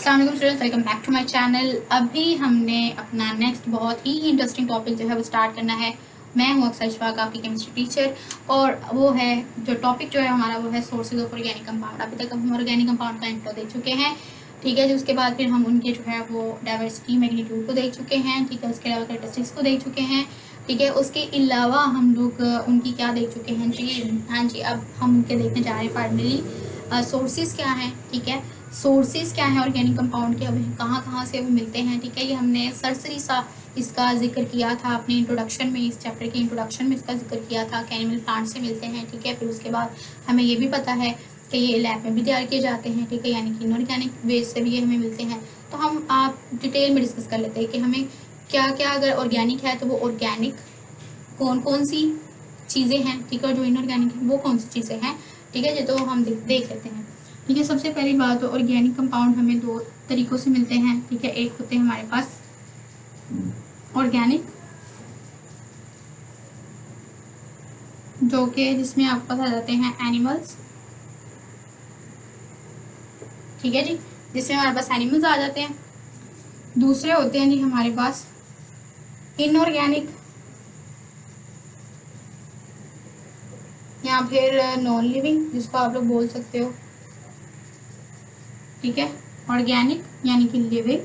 अस्सलाम वालेकुम students, welcome back to my channel. अभी हमने अपना नेक्स्ट बहुत ही इंटरेस्टिंग टॉपिक जो है वो स्टार्ट करना है। मैं हूँ अक्सर शफाक, आपकी केमिस्ट्री टीचर, और वो है जो टॉपिक जो है हमारा वो है सोर्सेज ऑफ ऑर्गेनिक कंपाउंड। अभी तक हम ऑर्गेनिक कंपाउंड का इंट्रो देख चुके हैं, ठीक है जी। उसके बाद फिर हम उनके जो है वो डाइवर्सिटी मैग्नीट्यूड को देख चुके हैं, ठीक है। उसके अलावा कैरेक्टरिस्टिक्स को देख चुके हैं, ठीक है। उसके अलावा हम लोग उनकी क्या देख चुके हैं जी, हाँ जी। अब हम उनके देखने जा रहे हैं फाइनली सोर्सेज क्या हैं, ठीक है। सोर्सेज क्या है ऑर्गेनिक कंपाउंड के, अब कहाँ कहाँ से वो मिलते हैं, ठीक है। ये हमने सरसरी सा इसका जिक्र किया था अपने इंट्रोडक्शन में, इस चैप्टर के इंट्रोडक्शन में इसका जिक्र किया था कि एनिमल प्लांट से मिलते हैं, ठीक है। फिर उसके बाद हमें ये भी पता है कि ये लैब में भी तैयार किए जाते हैं, ठीक है, यानी कि इनऑर्गेनिक वेस्ट से भी ये हमें मिलते हैं। तो हम आप डिटेल में डिस्कस कर लेते हैं कि हमें क्या क्या, अगर ऑर्गेनिक है तो वो ऑर्गेनिक कौन कौन सी चीज़ें हैं, ठीक है, और जो इनऑर्गेनिक है वो कौन सी चीज़ें हैं, ठीक है। ये तो हम देख लेते हैं, ठीक है। सबसे पहली बात तो ऑर्गेनिक कंपाउंड हमें दो तरीकों से मिलते हैं, ठीक है। एक होते हैं हमारे पास ऑर्गेनिक, जो कि जिसमें आपके पास आ जाते हैं एनिमल्स, ठीक है जी, जिसमें हमारे पास एनिमल्स आ जाते हैं। दूसरे होते हैं जी हमारे पास इनऑर्गेनिक या फिर नॉन लिविंग, जिसको आप लोग बोल सकते हो, ठीक है। ऑर्गेनिक यानी कि लिविंग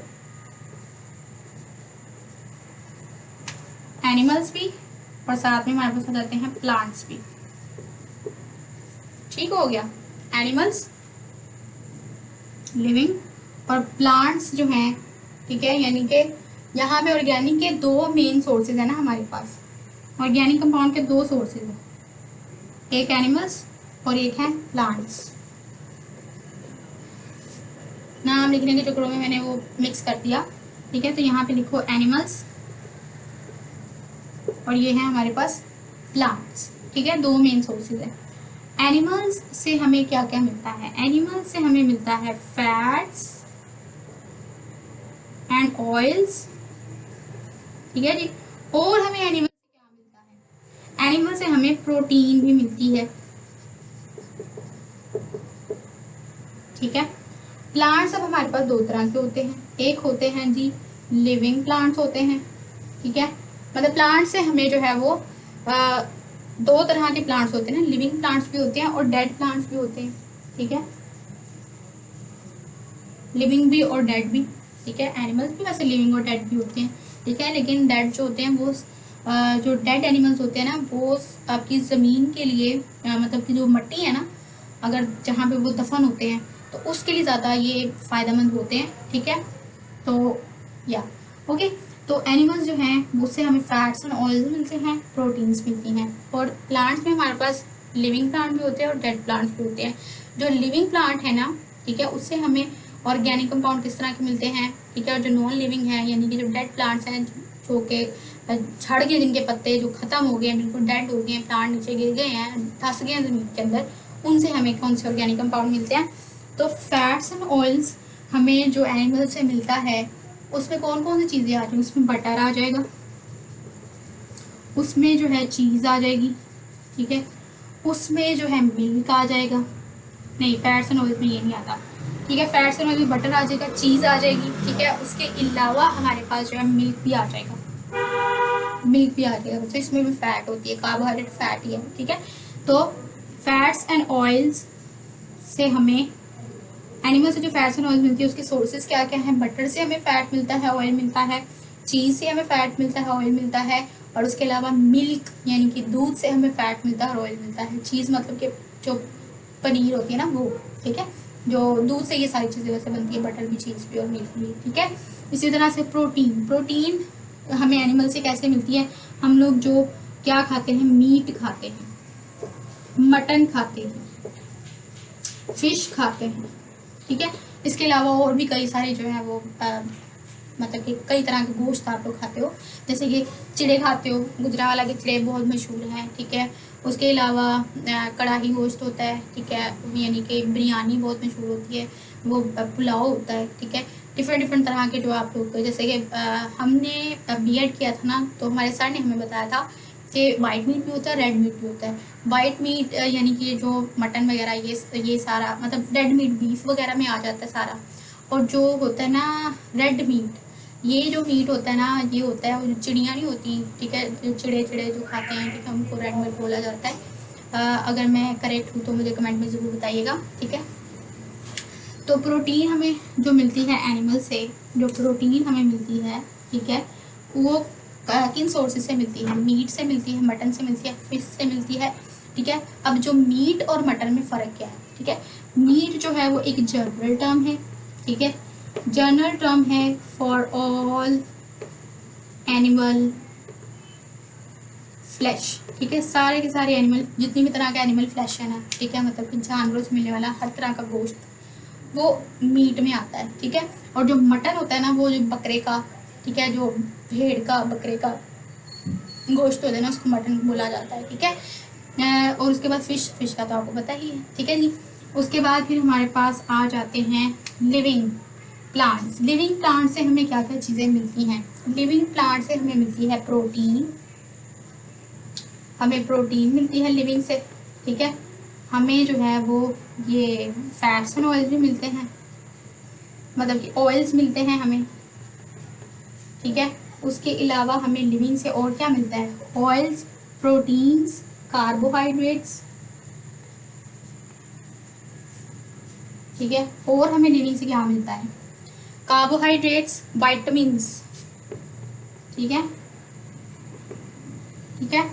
एनिमल्स भी, और साथ में हमारे पास आ जाते हैं प्लांट्स भी, ठीक हो गया। एनिमल्स, लिविंग और प्लांट्स जो हैं, ठीक है, यानी कि यहाँ पे ऑर्गेनिक के दो मेन सोर्सेज है ना हमारे पास। ऑर्गेनिक कंपाउंड के दो सोर्सेज हैं, एक एनिमल्स और एक है प्लांट्स। नाम लिखने के चक्करों में मैंने वो मिक्स कर दिया, ठीक है। तो यहाँ पे लिखो एनिमल्स और ये है हमारे पास प्लांट्स, ठीक है। दो मेन सोर्सेज है। एनिमल्स से हमें क्या क्या मिलता है? एनिमल्स से हमें मिलता है फैट्स एंड ऑयल्स, ठीक है जी। और हमें एनिमल से क्या मिलता है? एनिमल से हमें प्रोटीन भी मिलती है, ठीक है। प्लांट्स अब हमारे पास दो तरह के होते हैं, एक होते हैं जी लिविंग प्लांट्स होते हैं, ठीक है। मतलब प्लांट से हमें जो है वो दो तरह के प्लांट्स होते हैं ना, लिविंग प्लांट्स भी होते हैं और डेड प्लांट्स भी होते हैं, ठीक है। लिविंग भी और डेड भी, ठीक है। एनिमल्स भी वैसे लिविंग और डेड भी होते हैं, ठीक है। लेकिन डेड जो होते हैं वो जो डेड एनिमल्स होते हैं ना, वो आपकी ज़मीन के लिए मतलब कि जो मिट्टी है ना, अगर जहाँ पे वो दफन होते हैं तो उसके लिए ज़्यादा ये फ़ायदेमंद होते हैं, ठीक है। तो या ओके, तो एनिमल्स जो हैं उससे हमें फैट्स एंड ऑयल्स मिलते हैं, प्रोटीन्स मिलती हैं। और प्लांट्स में हमारे पास लिविंग प्लांट भी होते हैं और डेड प्लांट्स भी होते हैं। जो लिविंग प्लांट है ना, ठीक है, उससे हमें ऑर्गेनिक कंपाउंड किस तरह के मिलते हैं, ठीक है। और जो नॉन लिविंग है यानी कि जो डेड प्लांट्स हैं, जो कि झड़ गए, जिनके पत्ते जो ख़त्म हो गए हैं, बिल्कुल डेड हो गए हैं, प्लांट नीचे गिर गए हैं, धंस गए हैं ज़मीन के अंदर, उनसे हमें कौन से ऑर्गेनिक कंपाउंड मिलते हैं? तो फैट्स एंड ऑयल्स हमें जो एनिमल से मिलता है उसमें कौन कौन सी चीज़ें आ जाएंगी? उसमें बटर आ जाएगा, उसमें जो है चीज़ आ जाएगी, ठीक है। उसमें जो है मिल्क आ जाएगा, नहीं फैट्स एंड ऑयल्स में ये नहीं आता, ठीक है। फैट्स एंड ऑयल में बटर आ जाएगा, चीज़ आ जाएगी, ठीक है। उसके अलावा हमारे पास जो है मिल्क भी आ जाएगा, मिल्क भी आ जाएगा, तो इसमें भी फैट होती है, कार्बोहाइड्रेट फैट ही है, ठीक है। तो फैट्स एंड ऑयल्स से हमें, एनिमल से जो फैट्स एंड ऑयल मिलती है उसके सोर्सेज क्या क्या हैं? बटर से हमें फैट मिलता है, ऑयल मिलता है, चीज़ से हमें फैट मिलता है, ऑयल मिलता है, और उसके अलावा मिल्क यानी कि दूध से हमें फैट मिलता है और ऑयल मिलता है। चीज़ मतलब कि जो पनीर होती है ना वो, ठीक है, जो दूध से ये सारी चीज़ें वैसे बनती है, बटर भी, चीज़ भी और मिल्क भी, ठीक है। इसी तरह से प्रोटीन, प्रोटीन हमें एनिमल से कैसे मिलती है? हम लोग जो क्या खाते हैं, मीट खाते हैं, मटन खाते हैं, फिश खाते हैं, ठीक है। इसके अलावा और भी कई सारे जो है वो मतलब कि कई तरह के गोश्त आप लोग खाते हो, जैसे कि चिड़े खाते हो, गुजरावाला के चिड़े बहुत मशहूर हैं, ठीक है। उसके अलावा कढ़ाई गोश्त होता है, ठीक है, यानी कि बिरयानी बहुत मशहूर होती है, वो पुलाव होता है, ठीक है। डिफरेंट तरह के जो आप लोग, जैसे कि हमने बीएड किया था ना, तो हमारे सर ने हमें बताया था कि वाइट मीट भी होता है, रेड मीट भी होता है। वाइट मीट यानी कि जो मटन वगैरह ये सारा मतलब रेड मीट बीफ वगैरह में आ जाता है सारा, और जो होता है ना रेड मीट, ये जो मीट होता है ना, ये होता है वो जो चिड़ियाँ नहीं होती, ठीक है, चिड़े चिड़े जो खाते हैं, ठीक है, उनको रेड मीट बोला जाता है। अगर मैं करेक्ट हूँ तो मुझे कमेंट में ज़रूर बताइएगा, ठीक है। तो प्रोटीन हमें जो मिलती है एनिमल से, जो प्रोटीन हमें मिलती है, ठीक है, वो किन सोर्सेज से मिलती है? मीट से मिलती है, मटन से मिलती है, फिश से मिलती है, ठीक है। अब जो मीट और मटन में फ़र्क क्या है, ठीक है। मीट जो है वो एक जनरल टर्म है, ठीक है, जनरल टर्म है फॉर ऑल एनिमल फ्लैश, ठीक है, सारे के सारे एनिमल, जितनी भी तरह का एनिमल फ्लैश है ना, ठीक है, मतलब कि जानवरों से मिलने वाला हर तरह का गोश्त वो मीट में आता है, ठीक है। और जो मटन होता है ना, वो जो बकरे का, ठीक है, जो भेड़ का, बकरे का गोश्त होता है ना, उसको मटन बोला जाता है, ठीक है। और उसके बाद फिश का तो आपको पता ही है, ठीक है जी। उसके बाद फिर हमारे पास आ जाते हैं लिविंग प्लांट्स। लिविंग प्लांट से हमें क्या क्या चीज़ें मिलती हैं? लिविंग प्लांट से हमें मिलती है प्रोटीन, हमें प्रोटीन मिलती है लिविंग से, ठीक है। हमें जो है वो ये फैट्स एंड ऑयल्स भी मिलते हैं, मतलब कि ऑयल्स मिलते हैं हमें, ठीक है। उसके अलावा हमें लिविंग से और क्या मिलता है? ऑयल्स, प्रोटीन्स, कार्बोहाइड्रेट्स, ठीक है। और हमें लिविंग से क्या मिलता है? कार्बोहाइड्रेट्स, वाइटामिन्स, ठीक है, ठीक है।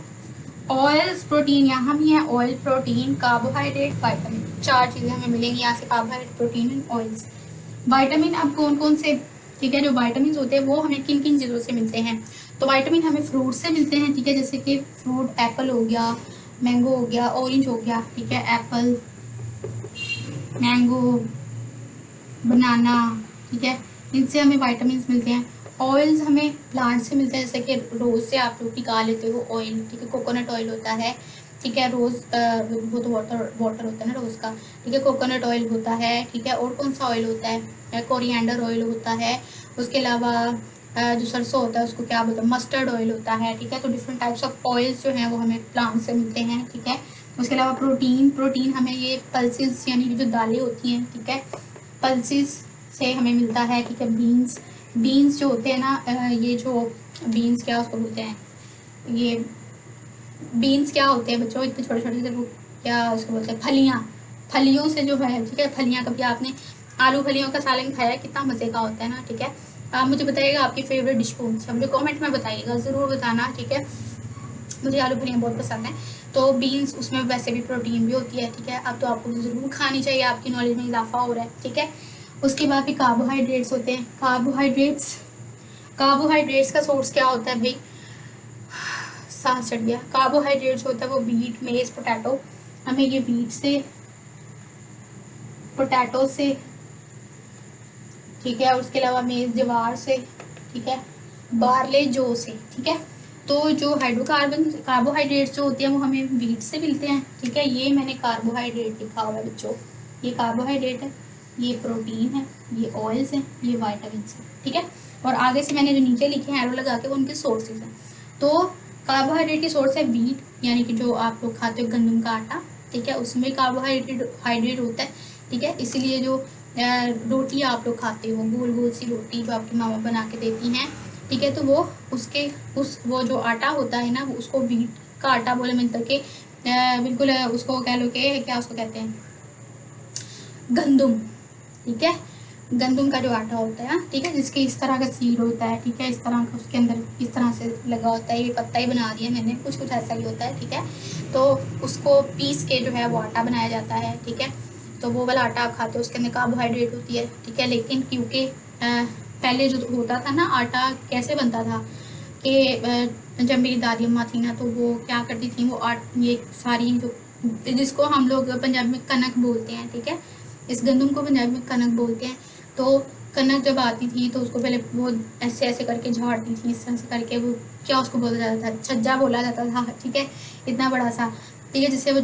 ऑयल्स, प्रोटीन, यहाँ भी है ऑयल, प्रोटीन, कार्बोहाइड्रेट, वाइटामिन, चार चीज़ें हमें मिलेंगी यहाँ से, carbohydrate, protein and oils. Vitamin अब कौन कौन से, ठीक है, जो वाइटामिन होते हैं वो हमें किन किन चीज़ों से मिलते हैं? तो वाइटामिन हमें फ्रूट से मिलते हैं, ठीक है, जैसे कि फ्रूट एप्पल हो गया, मैंगो हो गया, ऑरेंज हो गया, ठीक है, एप्पल, मैंगो, बनाना, ठीक है, इनसे हमें वाइटामिन मिलते हैं। ऑयल्स हमें प्लांट से मिलते हैं, जैसे कि रोज़ से आप रोटी खा लेते हो ऑयल, ठीक है, कोकोनट ऑयल होता है, ठीक है, रोज़ वो तो वाटर होता है ना रोज़ का, ठीक है, कोकोनट ऑयल होता है, ठीक है। और कौन सा ऑयल होता है? कोरिएंडर ऑयल होता है। उसके अलावा जो सरसों होता है उसको क्या बोलते हैं? मस्टर्ड ऑयल होता है, ठीक है। तो डिफरेंट टाइप्स ऑफ ऑयल्स जो हैं वो हमें प्लांट से मिलते हैं, ठीक है। उसके अलावा प्रोटीन हमें ये पल्सेस यानी कि जो दालें होती हैं, ठीक है, पल्सेस से हमें मिलता है, ठीक है। बीन्स जो होते हैं ना, ये जो बीन्स क्या उसको बोलते हैं, ये बीन्स क्या होते हैं बच्चों, इतने छोटे छोटे से, वो क्या उसको बोलते हैं? फलियों से जो है, ठीक है, फलियाँ। कभी आपने आलू फलियों का सालन खाया है? कितना मज़े का होता है ना, ठीक है। आप मुझे बताइएगा आपकी फेवरेट डिश कौन सी है, मुझे कमेंट में बताइएगा, ज़रूर बताना, ठीक है। मुझे आलू फलियाँ बहुत पसंद है। तो बीन्स, उसमें वैसे भी प्रोटीन भी होती है, ठीक है। अब तो आपको ज़रूर खानी चाहिए, आपकी नॉलेज में इजाफा हो रहा है, ठीक है। उसके बाद भी कार्बोहाइड्रेट्स होते हैं। कार्बोहाइड्रेट्स का सोर्स क्या होता है भाई? सांस चढ़ गया। कार्बोहाइड्रेट्स होता है वो व्हीट, मेज, पोटैटो, हमें ये व्हीट से, पोटैटो से, ठीक है। उसके अलावा मेज, ज्वार से, ठीक है, बार्ले, जौ से, ठीक है। तो जो कार्बोहाइड्रेट्स जो होते हैं वो हमें व्हीट से मिलते हैं, ठीक है। ये मैंने कार्बोहाइड्रेट लिखा हुआ है बच्चों, ये कार्बोहाइड्रेट है, ये प्रोटीन है, ये ऑयल्स हैं, ये वाइटामिन है, ठीक है। और आगे से मैंने जो नीचे लिखे हैं एरो लगा के, वो उनके सोर्सेज हैं। तो कार्बोहाइड्रेट की सोर्स है व्हीट, यानी कि जो आप लोग खाते हो गंदम का आटा, ठीक है, उसमें कार्बोहाइड्रेट होता है, ठीक है। इसीलिए जो रोटी आप लोग खाते हो, गोल गोल सी रोटी जो आपकी मामा बना के देती हैं, ठीक है, तो वो उसके वो जो आटा होता है ना, वो उसको व्हीट का आटा बोले, मतलब कि बिल्कुल उसको कह लो कि क्या उसको कहते हैं? गंदम, ठीक है, गंदम का जो आटा होता है, ठीक है, जिसके इस तरह का सीड होता है, ठीक है, इस तरह का उसके अंदर इस तरह से लगा होता है, ये पत्ता ही बना दिया मैंने, कुछ कुछ ऐसा ही होता है, ठीक है। तो उसको पीस के जो है वो आटा बनाया जाता है, ठीक है। तो वो वाला आटा आप खाते हो, उसके अंदर कार्बोहाइड्रेट होती है, ठीक है। लेकिन क्योंकि पहले जो होता था ना, आटा कैसे बनता था कि जब मेरी दादी अम्मा थी ना, तो वो क्या करती थी, वो ये सारी जो, जिसको हम लोग पंजाबी में कनक बोलते हैं, ठीक है, इस गंदम को पंजाबी में कनक बोलते हैं। तो कनक जब आती थी तो उसको पहले वो ऐसे ऐसे करके झाड़ती थी, इस तरह से करके, वो क्या उसको बोला जाता था? छज्जा बोला जाता था, ठीक है, इतना बड़ा सा, ठीक है, जिससे वो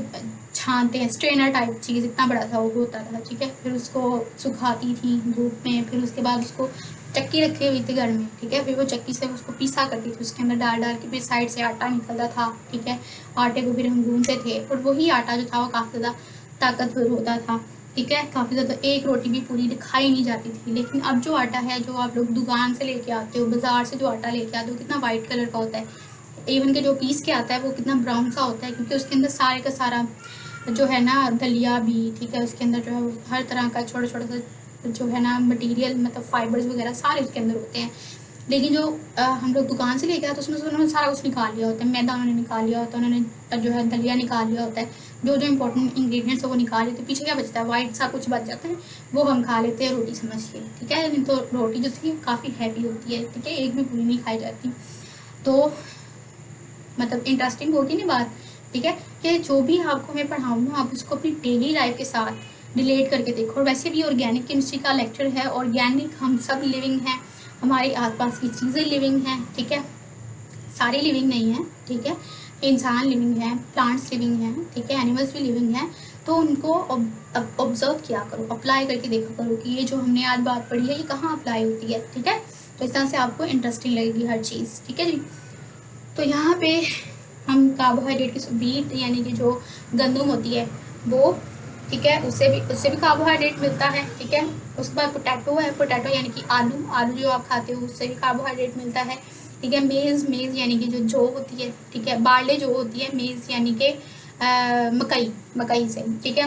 छानते हैं, स्ट्रेनर टाइप चीज़, इतना बड़ा सा वो होता था, ठीक है। फिर उसको सुखाती थी धूप में, फिर उसके बाद उसको चक्की रखी हुई थी घर में, ठीक है, फिर वो चक्की से उसको पीसा करती थी, उसके अंदर डाल डाल के, फिर साइड से आटा निकलता था, ठीक है। आटे को फिर हम गूंथते थे, और वही आटा जो था वो काफ़ी ज़्यादा ताकतवर होता था, ठीक है। काफ़ी ज़्यादा एक रोटी भी पूरी दिखाई नहीं जाती थी। लेकिन अब जो आटा है, जो आप लोग दुकान से लेके आते हो, बाज़ार से जो आटा लेके आते हो, कितना वाइट कलर का होता है। इवन के जो पीस के आता है वो कितना ब्राउन सा होता है, क्योंकि उसके अंदर सारे का सारा जो है ना दलिया भी, ठीक है, उसके अंदर जो है हर तरह का छोटा छोटा सा जो है ना मटेरियल, मतलब फाइबर्स वगैरह सारे उसके अंदर होते हैं। लेकिन जो हम लोग दुकान से लेके आते हैं उसमें से उन्होंने सारा कुछ निकाल लिया होता है। मैदा उन्होंने निकाल लिया होता है, उन्होंने जो है दलिया निकाल लिया होता है, जो जो इंपॉर्टेंट इंग्रेडिएंट्स है वो निकाल लेते, पीछे क्या बचता है, वाइट सा कुछ बच जाता है, वो हम खा लेते हैं रोटी समझ के, ठीक है। नहीं तो रोटी जो थी काफ़ी हैवी होती है, ठीक है, एक भी पूरी नहीं खाई जाती। तो मतलब इंटरेस्टिंग होगी ना बात, ठीक है, कि जो भी आपको मैं पढ़ाऊँ ना, आप उसको अपनी डेली लाइफ के साथ रिलेट करके देखो। और वैसे भी ऑर्गेनिक केमिस्ट्री का लेक्चर है, ऑर्गेनिक हम सब लिविंग हैं, हमारे आसपास की चीज़ें लिविंग हैं, ठीक है, सारे लिविंग नहीं हैं, ठीक है, इंसान लिविंग है, प्लांट्स लिविंग हैं, ठीक है, एनिमल्स भी लिविंग हैं। तो उनको ऑब्जर्व किया करो, अप्लाई करके देखा करो कि ये जो हमने आज बात पढ़ी है ये कहाँ अप्लाई होती है, ठीक है। तो इस तरह से आपको इंटरेस्टिंग लगेगी हर चीज़, ठीक है जी। तो यहाँ पे हम कार्बोहाइड्रेट की वीट यानी कि जो गंदम होती है वो, ठीक है, उससे भी कार्बोहाइड्रेट मिलता है, ठीक है। उसके बाद पोटैटो है, पोटैटो यानी कि आलू, आलू जो आप खाते हो उससे भी कार्बोहाइड्रेट मिलता है, ठीक है। मेज़, मेज़ यानी कि जो जौ होती है, ठीक है, बारले जो होती है, मेज़ यानी कि मकई, मकई से, ठीक है,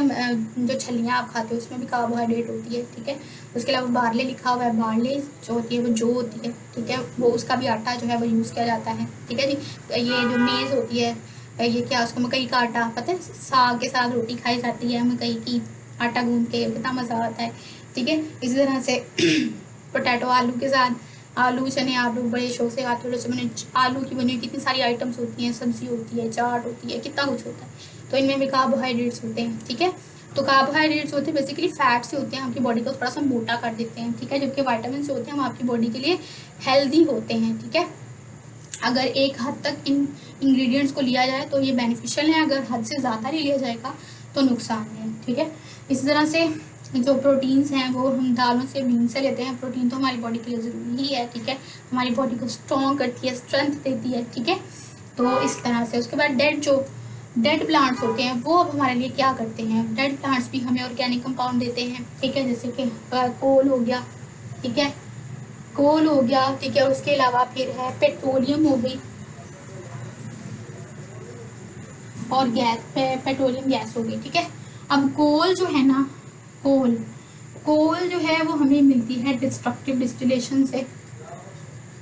जो छलियाँ आप खाते हो उसमें भी कार्बोहाइड्रेट होती है, ठीक है। उसके अलावा बारले लिखा हुआ है, बारले जो होती है वो जौ होती है, ठीक है, वो उसका भी आटा जो है वो यूज़ किया जाता है, ठीक है जी। ये जो मेज़ होती है, ये क्या उसको मकई का आटा, पता है, साग के साथ रोटी खाई जाती है मकई की, आटा गूंद के, कितना मज़ा आता है, ठीक है। इसी तरह से पोटैटो आलू के साथ, आलू चने आप लोग बड़े शौक से खाते हो, जैसे मैंने आलू की बनी हुई कितनी सारी आइटम्स होती हैं, सब्जी होती है, चाट होती है, कितना कुछ होता है। तो इनमें भी कार्बोहाइड्रेट्स होते हैं, ठीक है। तो कार्बोहाइड्रेट्स होते हैं बेसिकली फैट्स से होते हैं, आपकी बॉडी को थोड़ा सा मोटा कर देते हैं, ठीक है, जबकि वाइटामिन होते हैं वो आपकी बॉडी के लिए हेल्दी होते हैं, ठीक है। अगर एक हद तक इन इंग्रेडिएंट्स को लिया जाए तो ये बेनिफिशियल है, अगर हद से ज़्यादा ले लिया जाएगा तो नुकसान है, ठीक है। इसी तरह से जो प्रोटीन्स हैं वो हम दालों से, बीन से लेते हैं। प्रोटीन तो हमारी बॉडी के लिए ज़रूरी ही है, ठीक है, हमारी बॉडी को स्ट्रॉन्ग करती है, स्ट्रेंथ देती है, ठीक है। तो इस तरह से उसके बाद डेड प्लांट्स होते हैं वो अब हमारे लिए क्या करते हैं, डेड प्लांट्स भी हमें ऑर्गेनिक कंपाउंड देते हैं, ठीक है, जैसे कि कोल हो गया, ठीक है, कोल हो गया, ठीक है। और उसके अलावा फिर है पेट्रोलियम हो गई और गैस, पेट्रोलियम गैस हो गई, ठीक है। अब कोल जो है ना, कोल कोल जो है वो हमें मिलती है डिस्ट्रक्टिव डिस्टिलेशन से।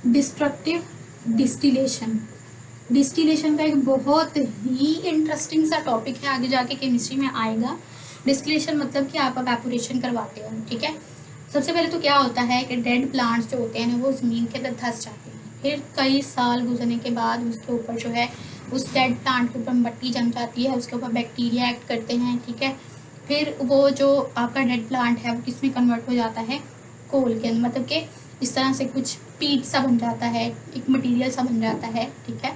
डिस्ट्रक्टिव डिस्टिलेशन, डिस्टिलेशन का एक बहुत ही इंटरेस्टिंग सा टॉपिक है, आगे जाके केमिस्ट्री में आएगा। डिस्टिलेशन मतलब कि आप एवेपोरेशन करवाते हो, ठीक है। सबसे पहले तो क्या होता है कि डेड प्लांट्स जो होते हैं ना वो ज़मीन के अंदर धंस जाते हैं, फिर कई साल गुजरने के बाद उसके ऊपर जो है उस डेड प्लांट के ऊपर मट्टी जम जाती है, उसके ऊपर बैक्टीरिया एक्ट करते हैं, ठीक है। फिर वो जो आपका डेड प्लांट है वो किस में कन्वर्ट हो जाता है, कोल के अंदर, मतलब कि इस तरह से कुछ पीट सा बन जाता है, एक मटीरियल सा बन जाता है, ठीक है,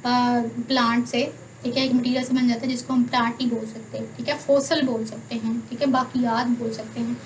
प्लांट से, ठीक है, एक मटीरियल से बन जाता है जिसको हम प्लांट नहीं बोल सकते, ठीक है, फोसल बोल सकते हैं, ठीक है, बाकियात बोल सकते हैं।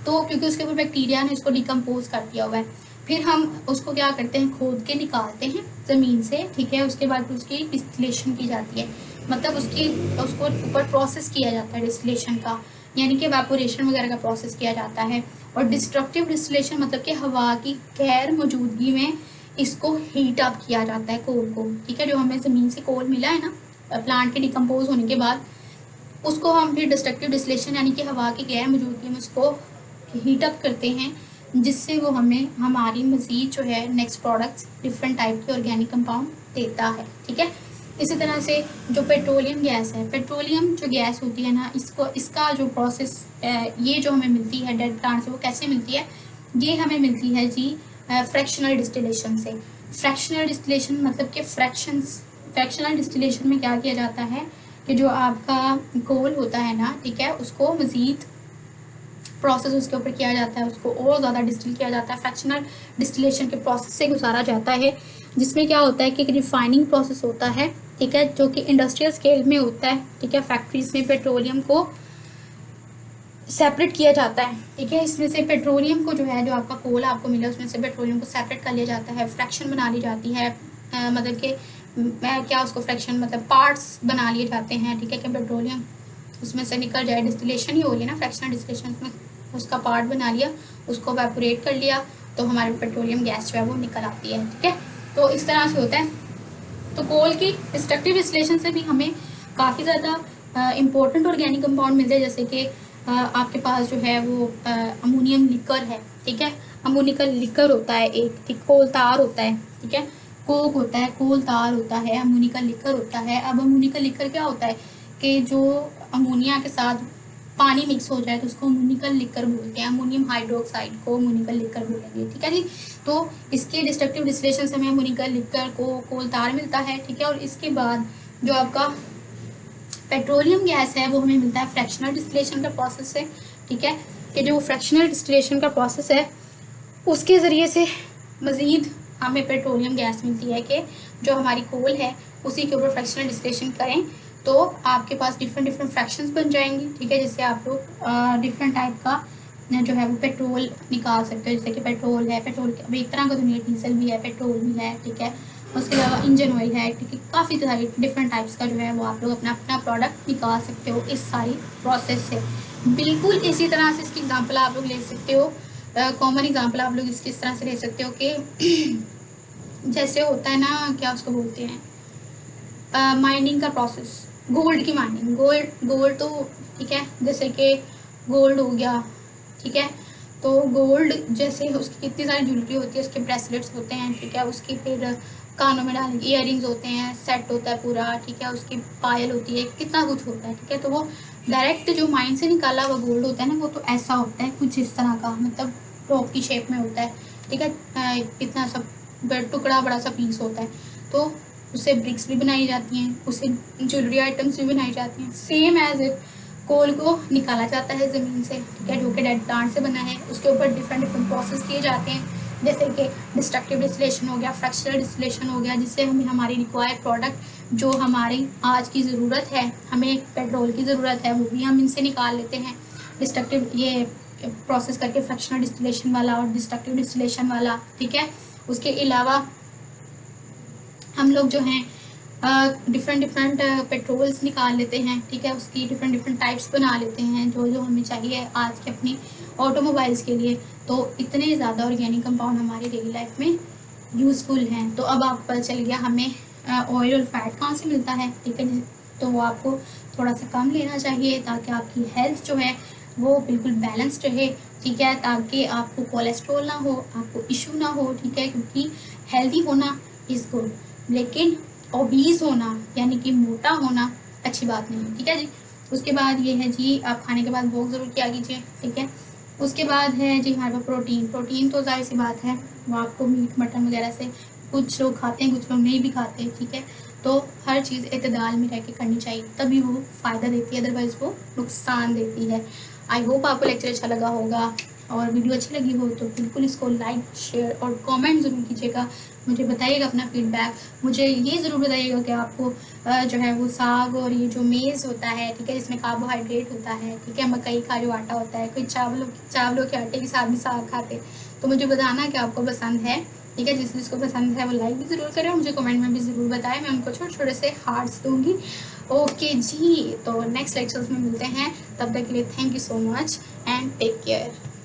तो क्योंकि उसके ऊपर बैक्टीरिया ने उसको डिकम्पोज कर दिया हुआ है, फिर हम उसको क्या करते हैं, खोद के निकालते हैं ज़मीन से, ठीक है। उसके बाद उसकी डिस्टिलेशन की जाती है, मतलब उसको ऊपर प्रोसेस किया जाता है डिस्टिलेशन का, यानी कि एवेपोरेशन वगैरह का प्रोसेस किया जाता है। और डिस्ट्रक्टिव डिस्टिलेशन मतलब कि हवा की गैर मौजूदगी में इसको हीट अप किया जाता है कोल को, ठीक है। जो हमें ज़मीन से कोल मिला है ना प्लांट के डिकम्पोज होने के बाद, उसको हम फिर डिस्ट्रक्टिव डिस्टिलेशन यानी कि हवा की गैर मौजूदगी में उसको हीट अप करते हैं, जिससे वो हमें हमारी मज़ीद जो है नेक्स्ट प्रोडक्ट्स डिफरेंट टाइप के ऑर्गेनिक कंपाउंड देता है, ठीक है। इसी तरह से जो पेट्रोलियम गैस है, पेट्रोलियम जो गैस होती है ना, इसका जो प्रोसेस ये जो हमें मिलती है डेड प्लांट से, वो कैसे मिलती है, ये हमें मिलती है जी फ्रैक्शनल डिस्टिलेशन से। फ्रैक्शनल डिस्टिलेशन मतलब कि फ्रैक्शनल डिस्टिलेशन में क्या किया जाता है कि जो आपका कोल होता है ना, ठीक है, उसको मज़ीद प्रोसेस उसके ऊपर किया जाता है, उसको और ज़्यादा डिस्टिल किया जाता है, फ्रैक्शनल डिस्टिलेशन के प्रोसेस से गुजारा जाता है, जिसमें क्या होता है कि एक रिफाइनिंग प्रोसेस होता है, ठीक है, जो कि इंडस्ट्रियल स्केल में होता है, ठीक है। फैक्ट्रीज में पेट्रोलियम को सेपरेट किया जाता है, ठीक है। इसमें से पेट्रोलियम को जो है, जो आपका कोल आपको मिला उसमें से पेट्रोलियम को सेपरेट कर लिया जाता है, फ्रैक्शन बना ली जाती है, मतलब कि क्या उसको फ्रैक्शन मतलब पार्ट्स बना लिए जाते हैं, ठीक है, कि पेट्रोलियम उसमें से निकल जाए, डिस्टिलेशन ही हो रही है ना, फ्रैक्शनल डिस्टिलेशन, उसमें उसका पार्ट बना लिया, उसको एवेपोरेट कर लिया, तो हमारे पेट्रोलियम गैस जो है वो निकल आती है। ठीक है, तो इस तरह से होता है। तो कोल की डिस्ट्रक्टिव डिस्टिलेशन से भी हमें काफ़ी ज़्यादा इम्पोर्टेंट ऑर्गेनिक कंपाउंड मिलते हैं, जैसे कि आपके पास जो है वो अमोनियम लिकर है। ठीक है, अमोनिकल लिकर होता है एक, ठीक, कोल तार होता है। ठीक है, कोक होता है, कोल तार होता है, अमोनिकल लिकर होता है। अब अमोनिकल लिकर क्या होता है कि जो अमोनिया के साथ पानी मिक्स हो जाए तो उसको अमोनिकल लिकर बोलते हैं, अमोनियम हाइड्रोक्साइड को अमोनिकल लिकर बोलेंगे। ठीक है जी, तो इसके डिस्ट्रक्टिव डिस्टिलेशन से हमें अमोनिकल लिकर को कोल तार मिलता है। ठीक है, और इसके बाद जो आपका पेट्रोलियम गैस है वो हमें मिलता है फ्रैक्शनल डिस्टिलेशन का प्रोसेस से। ठीक है, कि जो फ्रैक्शनल डिस्टिलेशन का प्रोसेस है उसके ज़रिए से मज़ीद हमें पेट्रोलियम गैस मिलती है कि जो हमारी कोल है उसी के ऊपर फ्रैक्शनल डिस्टिलेशन करें तो आपके पास डिफरेंट फ्रैक्शंस बन जाएंगी। ठीक है, जिससे आप लोग डिफरेंट टाइप का जो है वो पेट्रोल निकाल सकते हो। जैसे कि पेट्रोल है, पेट्रोल अभी एक तरह का दुनिया, डीजल भी है, पेट्रोल भी है। ठीक है, उसके अलावा इंजन ऑयल है। ठीक है, काफ़ी सारी डिफरेंट टाइप्स का जो है वो आप लोग अपना अपना प्रोडक्ट निकाल सकते हो इस सारी प्रोसेस से। बिल्कुल इसी तरह से इसकी एग्जांपल आप लोग ले सकते हो, कॉमन एग्जांपल आप लोग इसकी इस तरह से ले सकते हो कि जैसे होता है ना, क्या उसको बोलते हैं, माइनिंग का प्रोसेस, गोल्ड की माइनिंग। गोल्ड तो ठीक है, जैसे कि गोल्ड हो गया। ठीक है, तो गोल्ड जैसे उसकी कितनी सारी ज्वेलरी होती है, उसके ब्रेसलेट्स होते हैं। ठीक है, उसकी फिर कानों में डालने इयर रिंग्स होते हैं, सेट होता है पूरा। ठीक है, उसकी पायल होती है, कितना कुछ होता है। ठीक है, तो वो डायरेक्ट जो माइन से निकाला हुआ गोल्ड होता है ना, वो तो ऐसा होता है कुछ इस तरह का, मतलब टॉप की शेप में होता है। ठीक है, इतना सा टुकड़ा बड़ा सा पीस होता है, तो उससे ब्रिक्स भी बनाई जाती हैं, उससे ज्वेलरी आइटम्स भी बनाई जाती हैं। सेम एज इट कोल को निकाला जाता है ज़मीन से। ठीक है, जो कि डेड प्लांट से बना है, उसके ऊपर डिफरेंट प्रोसेस किए जाते हैं, जैसे कि डिस्ट्रक्टिव डिस्टिलेशन हो गया, फ्रैक्शनल डिस्टिलेशन हो गया, जिससे हमें हमारी रिक्वायर्ड प्रोडक्ट जो हमारी आज की ज़रूरत है, हमें पेट्रोल की ज़रूरत है, वो भी हम इनसे निकाल लेते हैं डिस्ट्रक्टिव ये प्रोसेस करके, फ्रैक्शनल डिस्टिलेशन वाला और डिस्ट्रक्टिव डिस्टिलेशन वाला। ठीक है, उसके अलावा हम लोग जो हैं डिफरेंट पेट्रोल्स निकाल लेते हैं। ठीक है, उसकी डिफरेंट टाइप्स बना लेते हैं जो जो हमें चाहिए आज के अपनी ऑटोमोबाइल्स के लिए। तो इतने ज़्यादा ऑर्गेनिक कंपाउंड हमारी डेली लाइफ में यूज़फुल हैं। तो अब आपको पता चल गया हमें ऑयल और फैट कहाँ से मिलता है। ठीक है, तो वो आपको थोड़ा सा कम लेना चाहिए ताकि आपकी हेल्थ जो है वो बिल्कुल बैलेंस्ड रहे। ठीक है, ताकि आपको कोलेस्ट्रॉल ना हो, आपको इशू ना हो। ठीक है, क्योंकि हेल्दी होना इज़ गुड, लेकिन ओबीज होना यानी कि मोटा होना अच्छी बात नहीं है। ठीक है जी, उसके बाद ये है जी, आप खाने के बाद वॉक ज़रूर किया कीजिए। ठीक है, उसके बाद है जी हमारे पास प्रोटीन तो जाहिर सी बात है वो आपको मीट मटन वगैरह से कुछ लोग खाते हैं, कुछ लोग नहीं भी खाते। ठीक है, तो हर चीज़ इत्तेदाल में रह के करनी चाहिए, तभी वो फ़ायदा देती है, अदरवाइज़ वो नुकसान देती है। आई होप आपको लेक्चर अच्छा लगा होगा, और वीडियो अच्छी लगी हो तो बिल्कुल इसको लाइक, शेयर और कमेंट ज़रूर कीजिएगा। मुझे बताइएगा अपना फीडबैक। मुझे ये ज़रूर बताइएगा कि आपको जो है वो साग और ये जो मेज़ होता है, ठीक है, इसमें कार्बोहाइड्रेट होता है। ठीक है, मकई का जो आटा होता है, कोई चावलों के आटे के साथ भी साग खाते, तो मुझे बताना कि आपको पसंद है। ठीक है, जिसको पसंद है वो लाइक भी ज़रूर करें और मुझे कमेंट में भी ज़रूर बताएं, मैं उनको छोटे छोटे से हार्ट्स दूँगी। ओके जी, तो नेक्स्ट लेक्चर्स में मिलते हैं, तब तक के लिए thank you so much and take care.